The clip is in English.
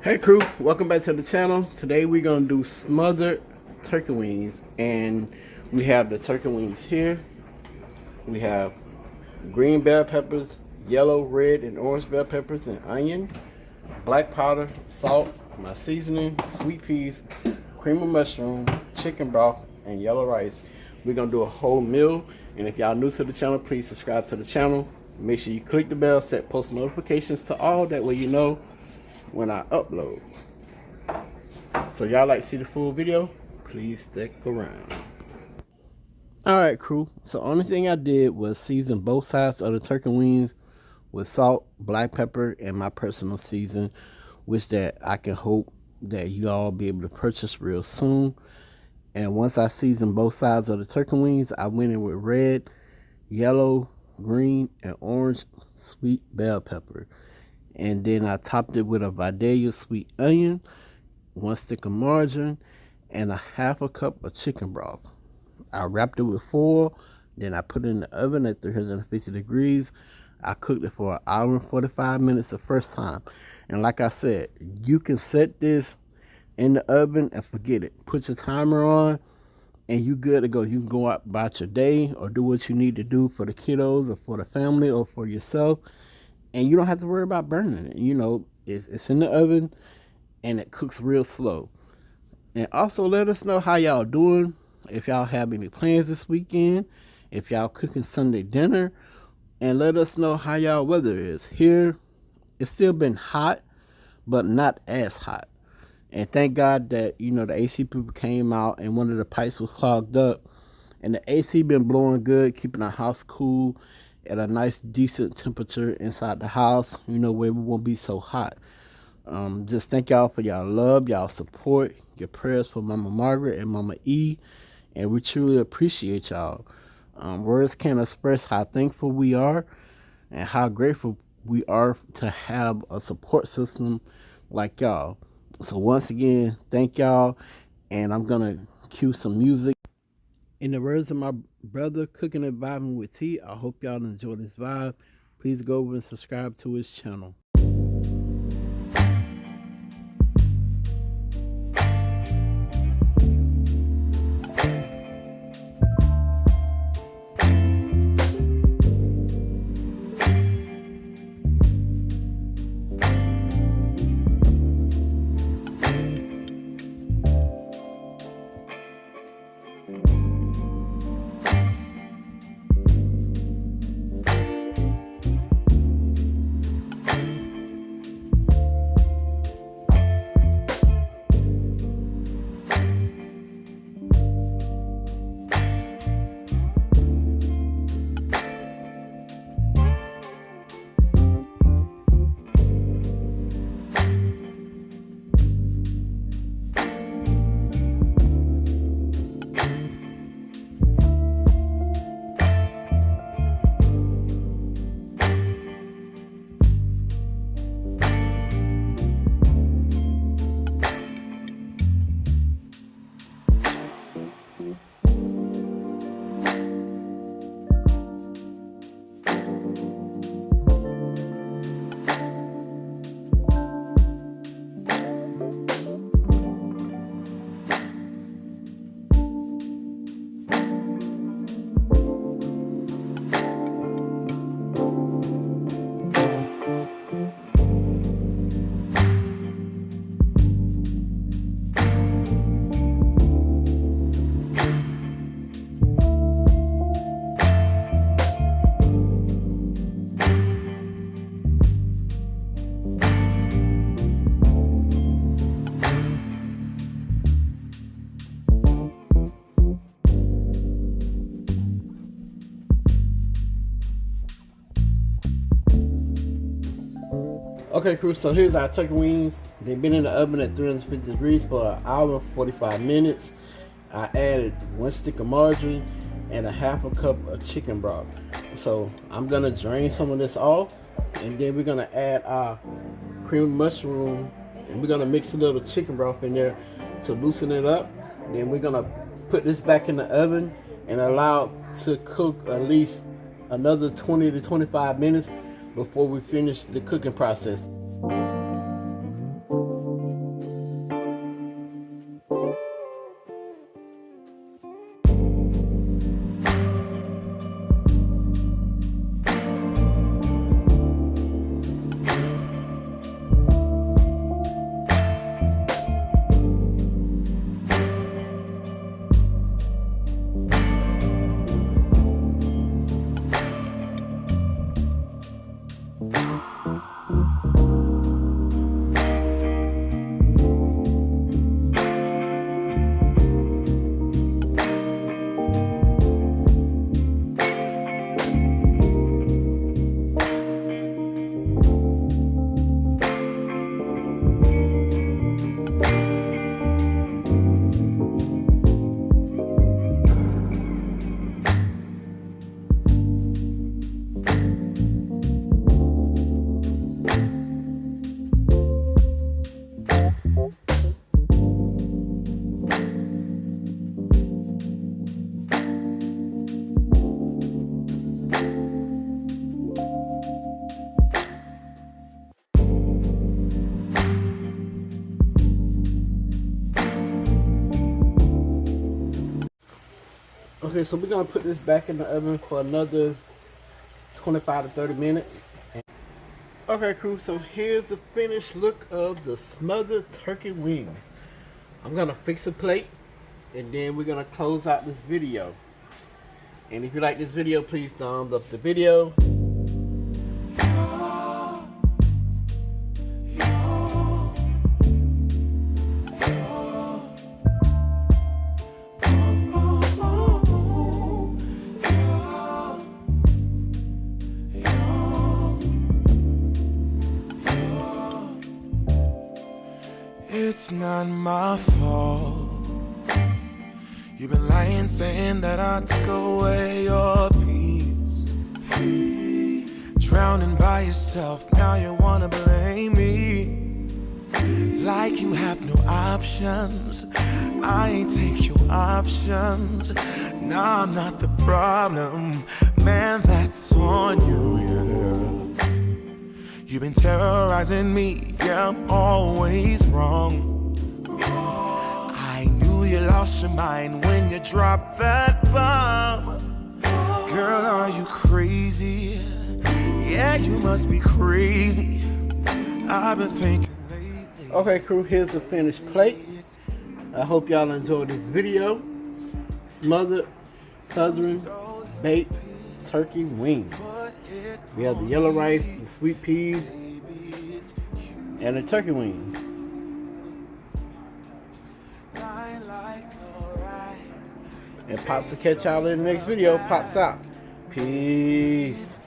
Hey crew, welcome back to the channel. Today we're gonna do smothered turkey wings, and we have the turkey wings here. We have green bell peppers, yellow, red, and orange bell peppers, and onion, black powder, salt, my seasoning, sweet peas, cream of mushroom, chicken broth, and yellow rice. We're gonna do a whole meal, and if y'all new to the channel, please subscribe to the channel. Make sure you click the bell, set post notifications to all, that way you know when I upload. So y'all like to see the full video, please stick around. Alright crew, so only thing I did was season both sides of the turkey wings with salt, black pepper, and my personal season, which that I can hope that you all be able to purchase real soon. And once I seasoned both sides of the turkey wings, I went in with red, yellow, green, and orange sweet bell pepper. And then I topped it with a Vidalia sweet onion, 1 stick of margarine, and a half a cup of chicken broth. I wrapped it with foil, then I put it in the oven at 350 degrees. I cooked it for 1 hour and 45 minutes the first time. And like I said, you can set this in the oven and forget it. Put your timer on and you good to go. You can go out about your day or do what you need to do for the kiddos or for the family or for yourself. And you don't have to worry about burning it. You know, it's in the oven and it cooks real slow. And also let us know how y'all doing. If y'all have any plans this weekend. If y'all cooking Sunday dinner. And let us know how y'all weather is. Here, it's still been hot, but not as hot. And thank God that, you know, the AC people came out and one of the pipes was clogged up. And the AC been blowing good, keeping our house cool at a nice decent temperature inside the house, you know, where we won't be so hot. Just thank y'all for y'all love, y'all support, your prayers for Mama Margaret and Mama E, and we truly appreciate y'all. Words can't express how thankful we are and how grateful we are to have a support system like y'all. So once again, thank y'all, and I'm gonna cue some music. In the words of my brother, Cooking and Vibing with T, I hope y'all enjoy this vibe. Please go over and subscribe to his channel. Okay crew, so here's our turkey wings. They've been in the oven at 350 degrees for 1 hour and 45 minutes. I added 1 stick of margarine and a half a cup of chicken broth. So I'm gonna drain some of this off, and then we're gonna add our cream mushroom, and we're gonna mix a little chicken broth in there to loosen it up. Then we're gonna put this back in the oven and allow it to cook at least another 20 to 25 minutes before we finish the cooking process. Okay, so we're gonna put this back in the oven for another 25 to 30 minutes. Okay, crew, so here's the finished look of the smothered turkey wings. I'm gonna fix a plate and then we're gonna close out this video. And if you like this video, please thumbs up the video. It's not my fault. You've been lying, saying that I took away your peace. Drowning by yourself, now you wanna blame me. Like you have no options. I ain't take your options. Now I'm not the problem. Man, that's on you, yeah. You've been terrorizing me, yeah, I'm always wrong. I knew you lost your mind when you dropped that bomb. Girl, are you crazy? Yeah, you must be crazy. I've been thinking lately. Okay, crew, here's the finished plate. I hope y'all enjoyed this video. Smothered Southern baked turkey wings. We have the yellow rice, the sweet peas, and the turkey wings. And Pops will catch y'all in the next video. Pops out. Peace.